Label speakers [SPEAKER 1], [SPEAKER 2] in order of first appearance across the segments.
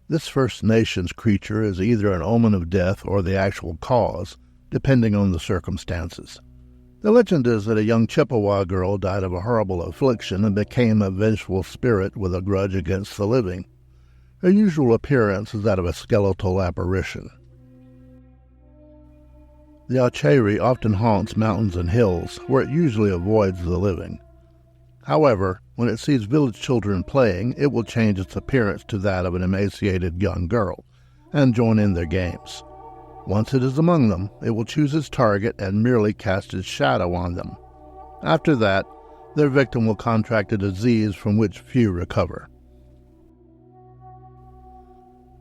[SPEAKER 1] This First Nations creature is either an omen of death or the actual cause, depending on the circumstances. The legend is that a young Chippewa girl died of a horrible affliction and became a vengeful spirit with a grudge against the living. Her usual appearance is that of a skeletal apparition. The Acheri often haunts mountains and hills, where it usually avoids the living. However, when it sees village children playing, it will change its appearance to that of an emaciated young girl and join in their games. Once it is among them, it will choose its target and merely cast its shadow on them. After that, their victim will contract a disease from which few recover.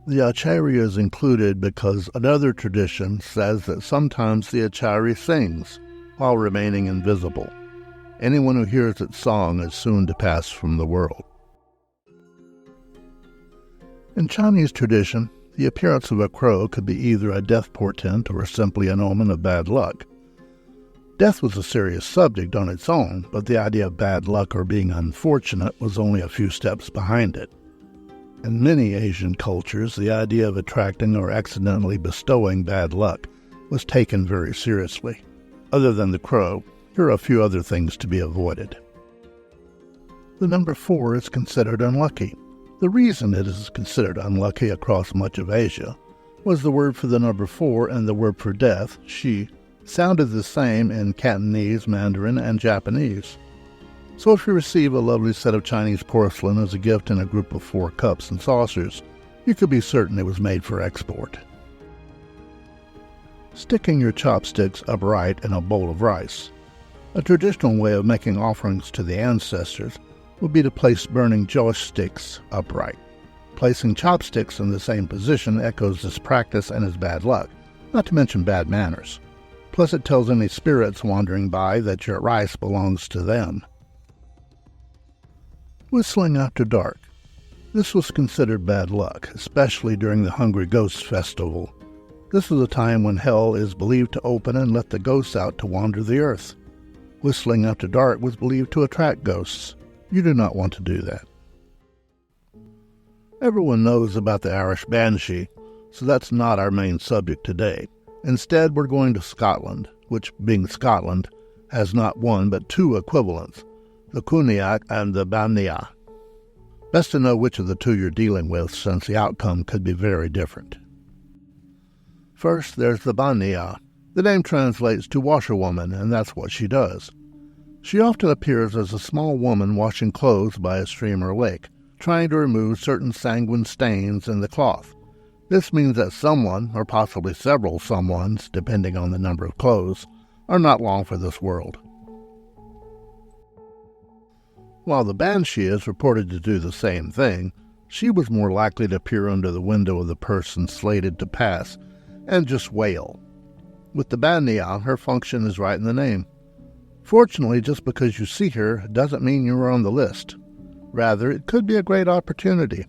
[SPEAKER 1] The Acheri is included because another tradition says that sometimes the Acheri sings while remaining invisible. Anyone who hears its song is soon to pass from the world. In Chinese tradition, the appearance of a crow could be either a death portent or simply an omen of bad luck. Death was a serious subject on its own, but the idea of bad luck or being unfortunate was only a few steps behind it. In many Asian cultures, the idea of attracting or accidentally bestowing bad luck was taken very seriously. Other than the crow, here are a few other things to be avoided. The number 4 is considered unlucky. The reason it is considered unlucky across much of Asia was the word for the number 4 and the word for death, shi, sounded the same in Cantonese, Mandarin, and Japanese. So if you receive a lovely set of Chinese porcelain as a gift in a group of 4 cups and saucers, you could be certain it was made for export. Sticking your chopsticks upright in a bowl of rice. A traditional way of making offerings to the ancestors would be to place burning joss sticks upright. Placing chopsticks in the same position echoes this practice and is bad luck, not to mention bad manners. Plus it tells any spirits wandering by that your rice belongs to them. Whistling after dark. This was considered bad luck, especially during the Hungry Ghost Festival. This is a time when hell is believed to open and let the ghosts out to wander the earth. Whistling after dark was believed to attract ghosts. You do not want to do that. Everyone knows about the Irish Banshee, so that's not our main subject today. Instead, we're going to Scotland, which, being Scotland, has not one but 2 equivalents, the Cúnaíoch and the Bannia. Best to know which of the 2 you're dealing with, since the outcome could be very different. First, there's the Bannia. The name translates to washerwoman, and that's what she does. She often appears as a small woman washing clothes by a stream or lake, trying to remove certain sanguine stains in the cloth. This means that someone, or possibly several someones, depending on the number of clothes, are not long for this world. While the Banshee is reported to do the same thing, she was more likely to appear under the window of the person slated to pass and just wail. With the Bannia, her function is right in the name. Fortunately, just because you see her doesn't mean you are on the list. Rather, it could be a great opportunity.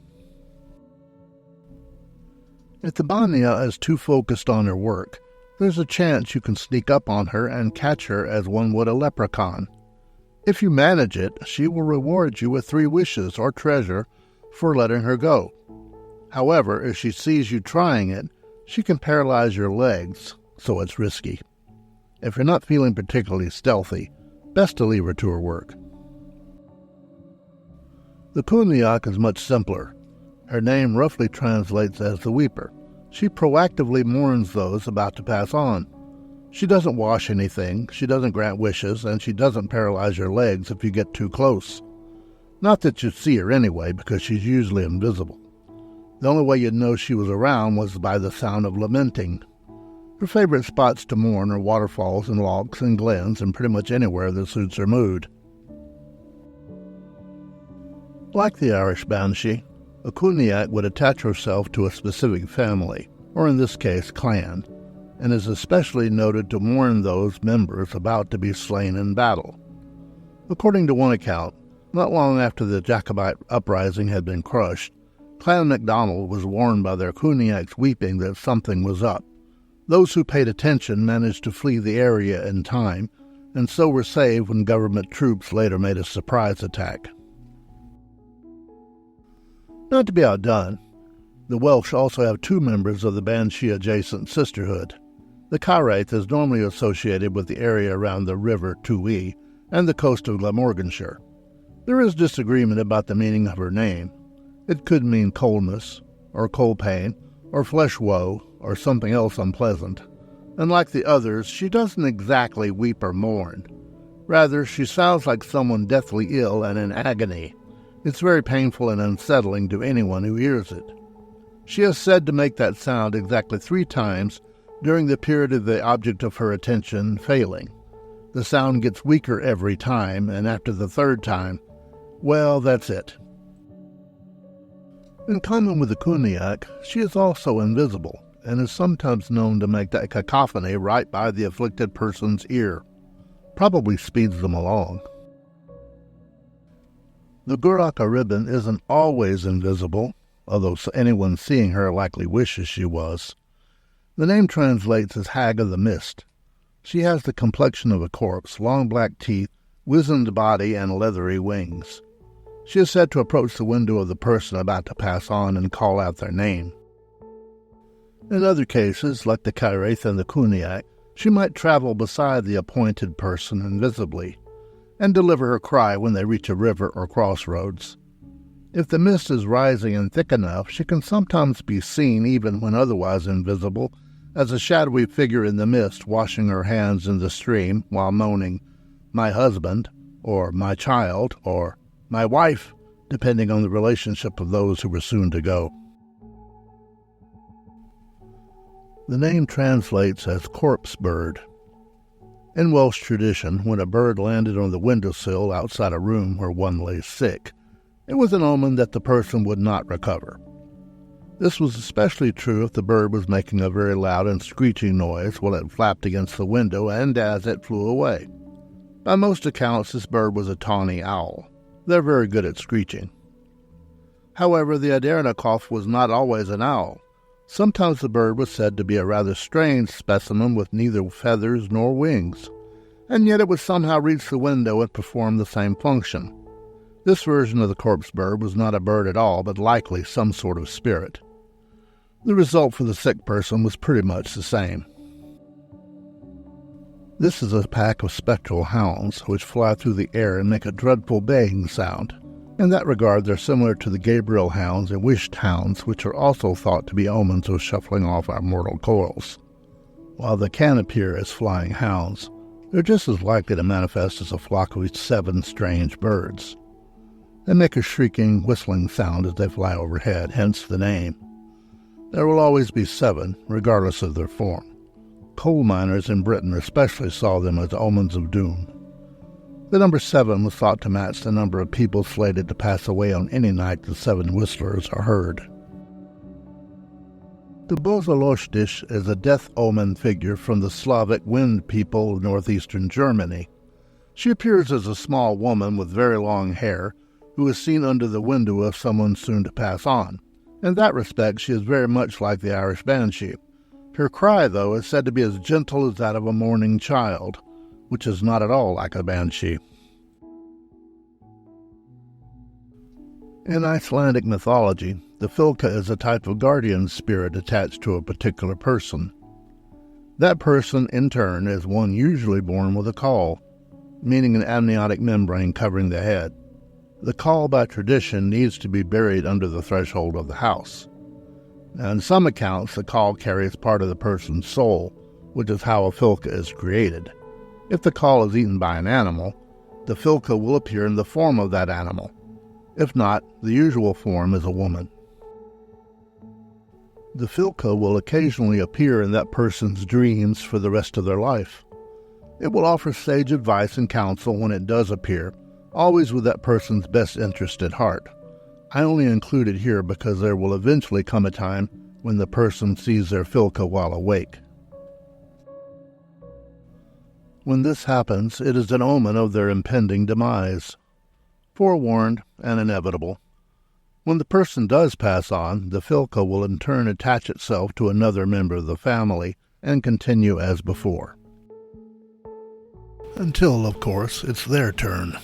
[SPEAKER 1] If the Bannia is too focused on her work, there's a chance you can sneak up on her and catch her as one would a leprechaun. If you manage it, she will reward you with 3 wishes or treasure for letting her go. However, if she sees you trying it, she can paralyze your legs, so it's risky. If you're not feeling particularly stealthy, best to leave her to her work. The Cúnaíoch is much simpler. Her name roughly translates as the weeper. She proactively mourns those about to pass on. She doesn't wash anything, she doesn't grant wishes, and she doesn't paralyze your legs if you get too close. Not that you'd see her anyway, because she's usually invisible. The only way you'd know she was around was by the sound of lamenting. Her favorite spots to mourn are waterfalls and lochs and glens and pretty much anywhere that suits her mood. Like the Irish Banshee, a Cúnaíoch would attach herself to a specific family, or in this case, clan, and is especially noted to mourn those members about to be slain in battle. According to one account, not long after the Jacobite uprising had been crushed, Clan MacDonald was warned by their Cúnaíochs weeping that something was up. Those who paid attention managed to flee the area in time, and so were saved when government troops later made a surprise attack. Not to be outdone, The Welsh also have two members of the Banshee-adjacent sisterhood. The Caraith is normally associated with the area around the River Tweed and the coast of Glamorganshire. There is disagreement about the meaning of her name. It could mean coldness, or cold pain, or flesh woe, or something else unpleasant. And like the others, she doesn't exactly weep or mourn. Rather, she sounds like someone deathly ill and in agony. It's very painful and unsettling to anyone who hears it. She is said to make that sound exactly 3 times during the period of the object of her attention failing. The sound gets weaker every time, and after the 3rd time, well, that's it. In common with the Cuniac, she is also invisible, and is sometimes known to make that cacophony right by the afflicted person's ear. Probably speeds them along. The Guraka ribbon isn't always invisible, although anyone seeing her likely wishes she was. The name translates as Hag of the Mist. She has the complexion of a corpse, long black teeth, wizened body, and leathery wings. She is said to approach the window of the person about to pass on and call out their name. In other cases, like the Caraith and the Cuniac, she might travel beside the appointed person invisibly, and deliver her cry when they reach a river or crossroads. If the mist is rising and thick enough, she can sometimes be seen even when otherwise invisible, as a shadowy figure in the mist washing her hands in the stream while moaning, "My husband," or "My child," or "My wife," depending on the relationship of those who were soon to go. The name translates as corpse bird. In Welsh tradition, when a bird landed on the windowsill outside a room where one lay sick, it was an omen that the person would not recover. This was especially true if the bird was making a very loud and screeching noise while it flapped against the window and as it flew away. By most accounts, this bird was a tawny owl. They're very good at screeching. However, the Adarnakov was not always an owl. Sometimes the bird was said to be a rather strange specimen with neither feathers nor wings, and yet it would somehow reach the window and perform the same function. This version of the corpse bird was not a bird at all, but likely some sort of spirit. The result for the sick person was pretty much the same. This is a pack of spectral hounds which fly through the air and make a dreadful baying sound. In that regard, they're similar to the Gabriel hounds and wished hounds, which are also thought to be omens of shuffling off our mortal coils. While they can appear as flying hounds, they're just as likely to manifest as a flock of 7 strange birds. They make a shrieking, whistling sound as they fly overhead, hence the name. There will always be 7, regardless of their form. Coal miners in Britain especially saw them as omens of doom. The number 7 was thought to match the number of people slated to pass away on any night the 7 whistlers are heard. The Bozoloshtish is a death omen figure from the Slavic wind people of northeastern Germany. She appears as a small woman with very long hair who is seen under the window of someone soon to pass on. In that respect, she is very much like the Irish banshee. Her cry, though, is said to be as gentle as that of a mourning child, which is not at all like a banshee. In Icelandic mythology, the Fylka is a type of guardian spirit attached to a particular person. That person, in turn, is one usually born with a caul, meaning an amniotic membrane covering the head. The caul, by tradition, needs to be buried under the threshold of the house. Now, in some accounts, the caul carries part of the person's soul, which is how a Fylka is created. If the caul is eaten by an animal, the Fylka will appear in the form of that animal. If not, the usual form is a woman. The Fylka will occasionally appear in that person's dreams for the rest of their life. It will offer sage advice and counsel when it does appear, always with that person's best interest at heart. I only include it here because there will eventually come a time when the person sees their Fylka while awake. When this happens, it is an omen of their impending demise. Forewarned and inevitable. When the person does pass on, the Fylka will in turn attach itself to another member of the family and continue as before. Until, of course, it's their turn.